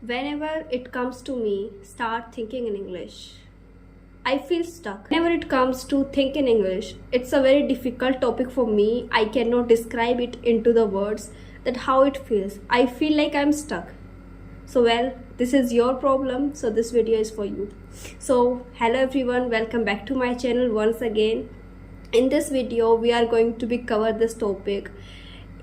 Whenever it comes to me, start thinking in English, I feel stuck. Whenever it comes to think in English, it's a very difficult topic for me. I cannot describe it into the words that how it feels. I feel like I'm stuck. So well, this is your problem. So this video is for you. So hello everyone, welcome back to my channel once again. In this video, we are going to be cover this topic.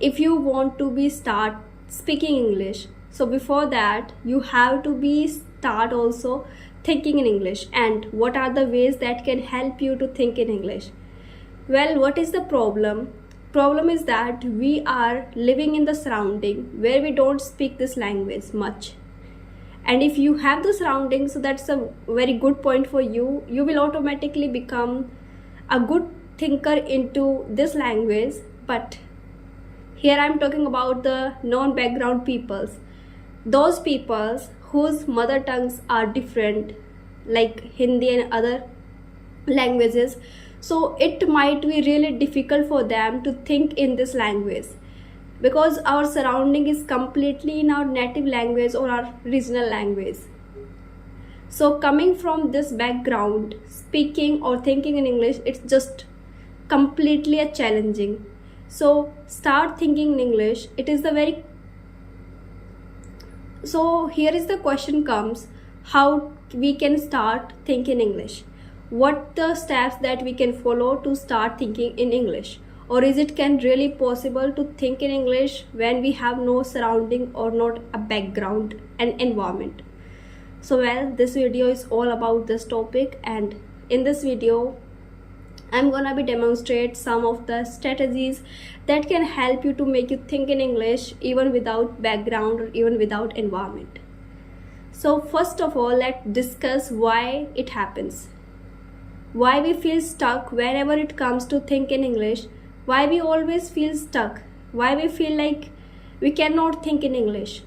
If you want to be start speaking English, so before that you have to be start also thinking in English. And what are the ways that can help you to think in English? Well, what is the problem? Problem is that we are living in the surrounding where we don't speak this language much. And if you have the surrounding, so that's a very good point for you. You will automatically become a good thinker into this language. But here I'm talking about the non-background peoples, those peoples whose mother tongues are different, like Hindi and other languages. So it might be really difficult for them to think in this language because our surrounding is completely in our native language or our regional language. So coming from this background, speaking or thinking in English, it's just completely a challenging. So start thinking in English. It is the very So here is the question comes, how we can start thinking English? What the steps that we can follow to start thinking in English? Or is it can really possible to think in English when we have no surrounding or not a background and environment? So well, this video is all about this topic, and in this video I'm gonna be demonstrate some of the strategies that can help you to make you think in English even without background or even without environment. So first of all, let's discuss why it happens. Why we feel stuck whenever it comes to think in English. Why we always feel stuck. Why we feel like we cannot think in English.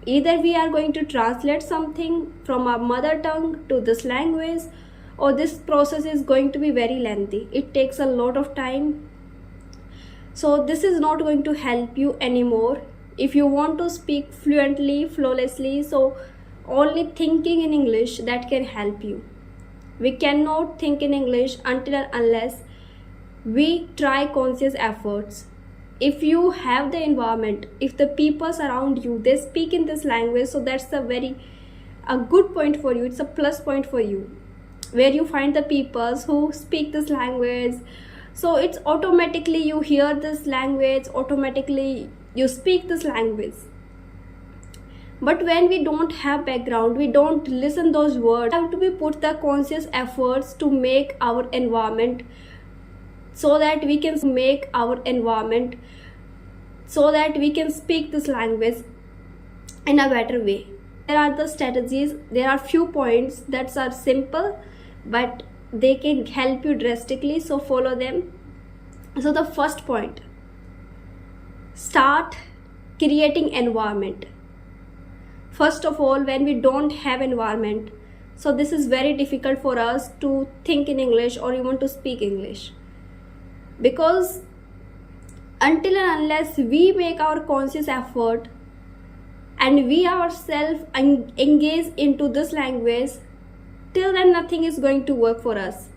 Either we are going to translate something from our mother tongue to this language, or this process is going to be very lengthy. It takes a lot of time. So this is not going to help you anymore. If you want to speak fluently, flawlessly, so only thinking in English that can help you. We cannot think in English until and unless we try conscious efforts. If you have the environment, if the people around you, they speak in this language, so that's a good point for you. It's a plus point for you, where you find the people who speak this language. So it's automatically you hear this language, automatically you speak this language. But when we don't have background, we don't listen those words, we have to be put the conscious efforts to make our environment so that we can make our environment so that we can speak this language in a better way. There are the strategies, there are few points that are simple, but they can help you drastically, so follow them. So the first point, start creating environment. First of all, when we don't have environment, so this is very difficult for us to think in English or even to speak English, because until and unless we make our conscious effort and we ourselves engage into this language, till then nothing is going to work for us.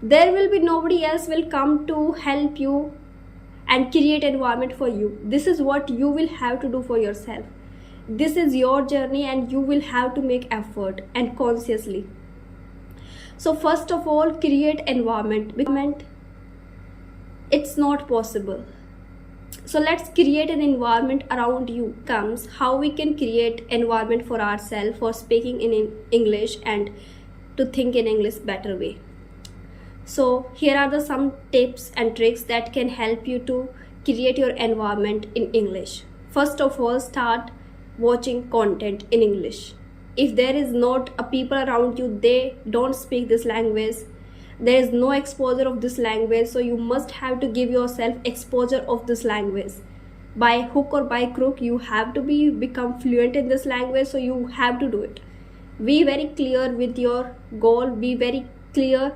There will be nobody else will come to help you and create environment for you. This is what you will have to do for yourself. This is your journey and you will have to make effort and consciously. So first of all, create environment. It's not possible. So let's create an environment around you. Comes how we can create environment for ourselves for speaking in English and to think in English better way. So here are the some tips and tricks that can help you to create your environment in English. First of all, start watching content in English. If there is not a people around you, they don't speak this language, there is no exposure of this language, so you must have to give yourself exposure of this language. By hook or by crook, you have to become fluent in this language, so you have to do it. Be very clear with your goal, be very clear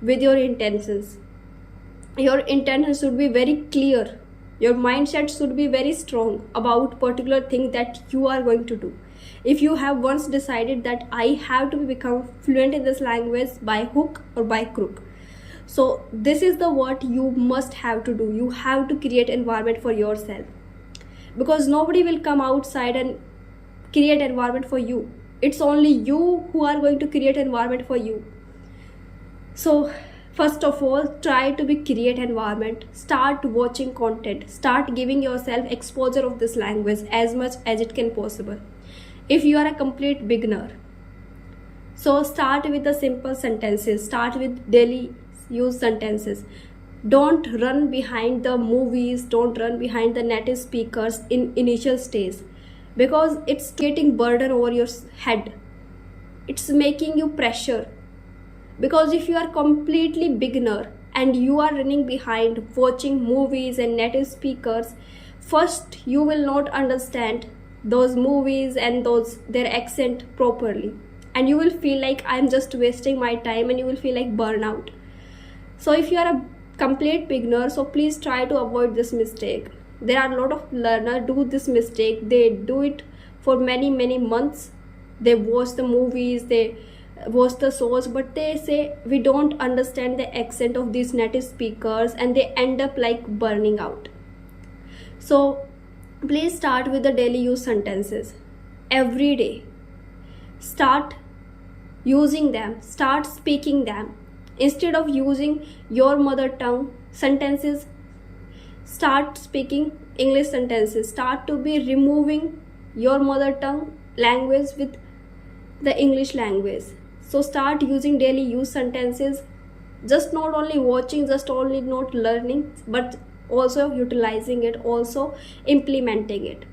with your intentions. Your intentions should be very clear Your mindset should be very strong about particular thing that you are going to do. If you have once decided that I have to become fluent in this language by hook or by crook, so this is the what you must have to do. You have to create environment for yourself, because nobody will come outside and create environment for you. It's only you who are going to create environment for you. So first of all, try to be create environment. Start watching content. Start giving yourself exposure of this language as much as it can possible. If you are a complete beginner, so start with the simple sentences. Start with daily use sentences. Don't run behind the movies. Don't run behind the native speakers in initial stage, because it's getting burden over your head. It's making you pressure. Because if you are completely beginner and you are running behind watching movies and native speakers, first you will not understand those movies and their accent properly, and you will feel like I'm just wasting my time, and you will feel like burnout. So if you are a complete beginner, so please try to avoid this mistake. There are a lot of learners do this mistake. They do it for many months. They watch the movies, they watch the shows, but they say we don't understand the accent of these native speakers, and they end up like burning out. So please start with the daily use sentences. Every day start using them, start speaking them. Instead of using your mother tongue sentences, start speaking English sentences. Start to be removing your mother tongue language with the English language. So start using daily use sentences. Just not only watching, just only not learning, but also utilizing it, also implementing it.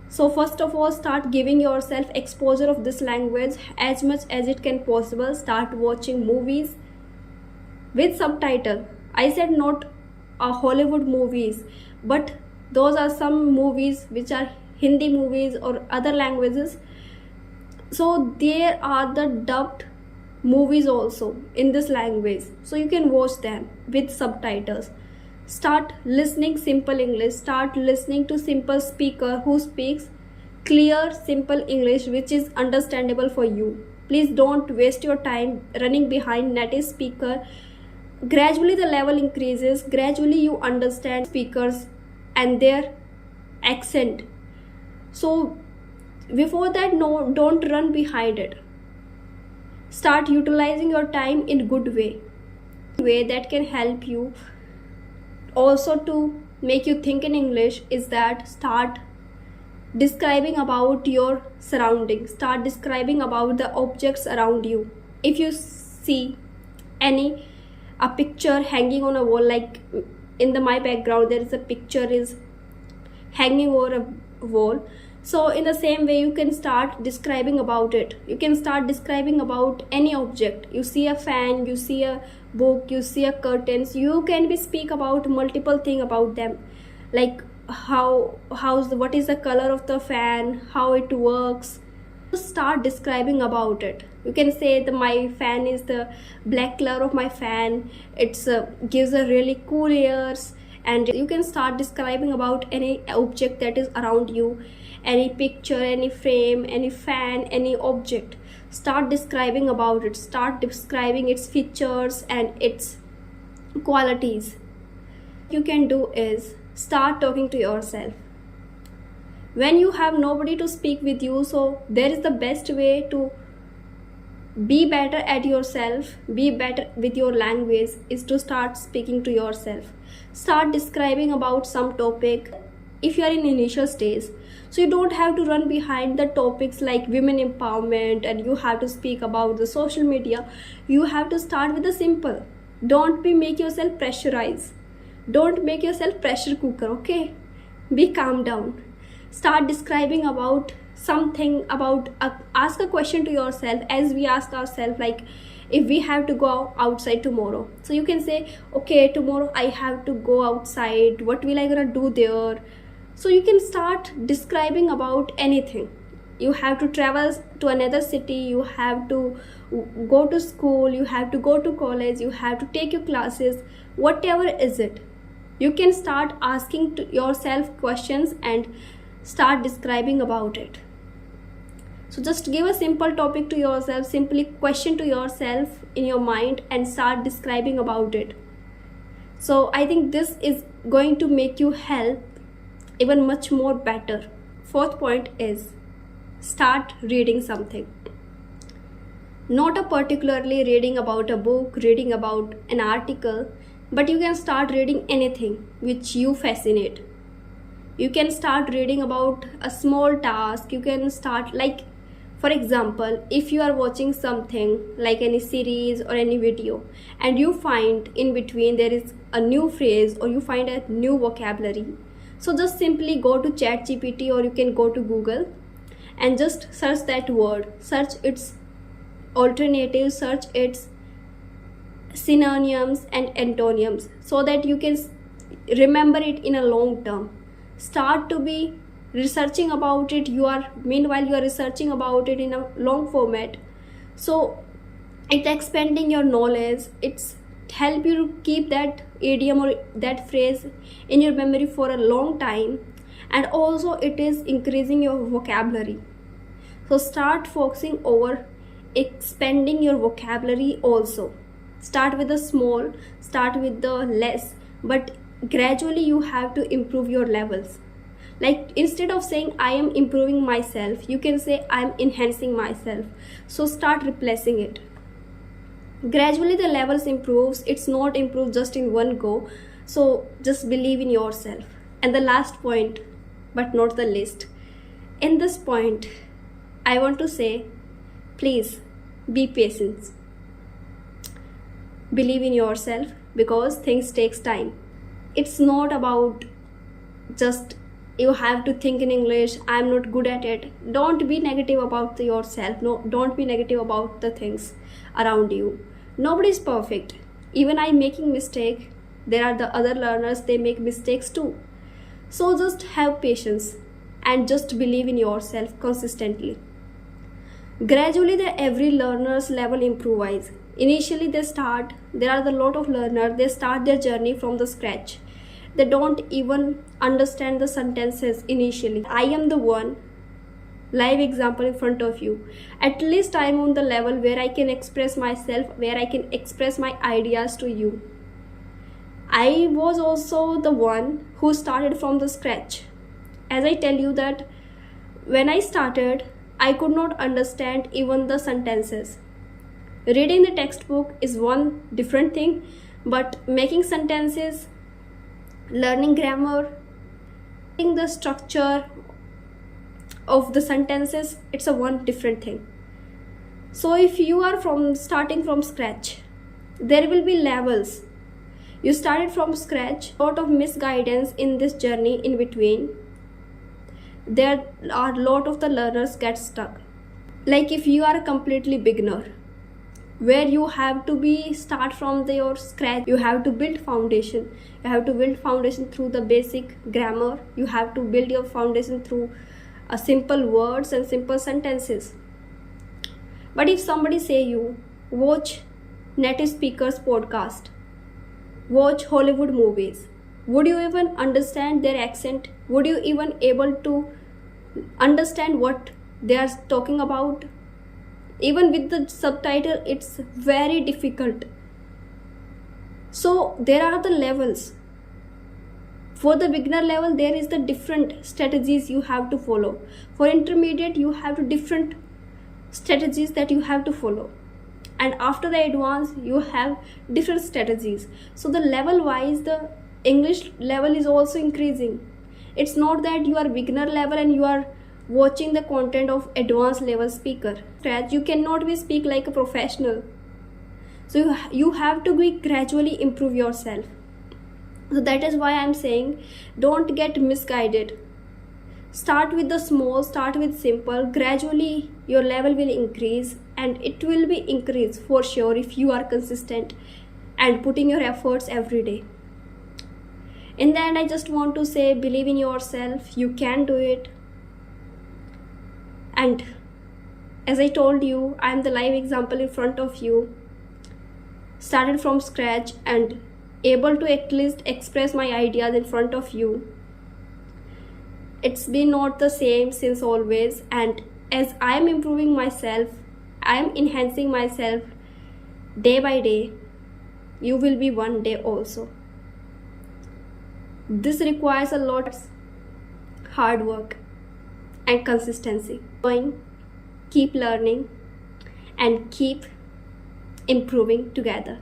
So first of all, start giving yourself exposure of this language as much as it can possible. Start watching movies with subtitle. I said not Hollywood movies, but those are some movies which are Hindi movies or other languages. So there are the dubbed movies also in this language, so you can watch them with subtitles. Start listening simple English. Start listening to simple speaker who speaks clear simple English which is understandable for you. Please don't waste your time running behind native speaker. Gradually the level increases, gradually you understand speakers and their accent. So before that, no, don't run behind it. Start utilizing your time in good way that can help you. Also to make you think in English is that start describing about your surroundings. Start describing about the objects around you. If you see a picture hanging on a wall, like in my background there is a picture is hanging over a wall, so in the same way you can start describing about it. You can start describing about any object. You see a fan, you see a book, you see a curtains, you can speak about multiple things about them, like what is the color of the fan, how it works. Start describing about it. You can say my fan is the black color of my fan, it's gives a really cool airs. And you can start describing about any object that is around you, any picture, any frame, any fan, any object. Start describing about it. Start describing its features and its qualities. What you can do is start talking to yourself. When you have nobody to speak with you, so there is the best way to be better at yourself, be better with your language, is to start speaking to yourself. Start describing about some topic. If you are in initial stage, so you don't have to run behind the topics like women empowerment and you have to speak about the social media. You have to start with the simple. Don't make yourself pressurize. Don't make yourself pressure cooker, okay? Be calm down. Start describing about something, about ask a question to yourself, as we ask ourselves, like if we have to go outside tomorrow, so you can say, okay, tomorrow I have to go outside, what will I gonna do there? So you can start describing about anything. You have to travel to another city, you have to go to school, you have to go to college, you have to take your classes, whatever is it, You can start asking to yourself questions and start describing about it. So just give a simple topic to yourself, simply question to yourself in your mind and start describing about it. So I think this is going to make you help even much more better. Fourth point is start reading something. Not a particularly reading about a book, reading about an article, but you can start reading anything which you fascinate. You can start reading about a small task. You can start, like, for example, if you are watching something like any series or any video and you find in between there is a new phrase or you find a new vocabulary, so just simply go to ChatGPT or you can go to Google and just search that word, search its alternatives, search its synonyms and antonyms, so that you can remember it in a long term. Start to be researching about it. Meanwhile you are researching about it in a long format, so it's expanding your knowledge. It's help you to keep that idiom or that phrase in your memory for a long time, and also it is increasing your vocabulary. So start focusing over expanding your vocabulary also. Start with the small, start with the less, but gradually you have to improve your levels. Like, instead of saying I am improving myself, you can say I am enhancing myself. So start replacing it. Gradually the levels improves. It's not improved just in one go. So just believe in yourself. And the last point, but not the least, in this point I want to say, please be patient. Believe in yourself, because things takes time. It's not about just you have to think in English, I'm not good at it. Don't be negative about yourself. No, don't be negative about the things around you. Nobody is perfect. Even I making mistake. There are the other learners, they make mistakes too. So just have patience and just believe in yourself consistently. Gradually the every learner's level improves. Initially there are a lot of learners, they start their journey from the scratch. They don't even understand the sentences initially. I am the one live example in front of you. At least I am on the level where I can express myself, where I can express my ideas to you. I was also the one who started from the scratch. As I tell you that when I started, I could not understand even the sentences. Reading the textbook is one different thing, but making sentences, learning grammar, the structure of the sentences, it's a one different thing. So if you are starting from scratch, there will be levels. You started from scratch, lot of misguidance in this journey in between. There are a lot of the learners get stuck. Like if you are a completely beginner, where you have to be start from your scratch, you have to build foundation. You have to build foundation through the basic grammar. You have to build your foundation through simple words and simple sentences. But if somebody say you watch native speakers podcast, watch Hollywood movies, would you even understand their accent? Would you even able to understand what they are talking about? Even with the subtitle, it's very difficult. So there are the levels. For the beginner level, there is the different strategies you have to follow. For intermediate, you have to different strategies that you have to follow. And after the advanced, you have different strategies. So the level wise, the English level is also increasing. It's not that you are beginner level and you are watching the content of advanced level speaker. You cannot be speak like a professional. So you have to be gradually improve yourself. So that is why I'm saying, don't get misguided. Start with the small, start with simple. Gradually your level will increase, and it will be increased for sure if you are consistent and putting your efforts every day. In the end, I just want to say, believe in yourself. You can do it. And as I told you, I am the live example in front of you. Started from scratch and able to at least express my ideas in front of you. It's been not the same since always, and as I am improving myself, I am enhancing myself day by day. You will be one day also. This requires a lot of hard work and consistency. Keep learning and keep improving together.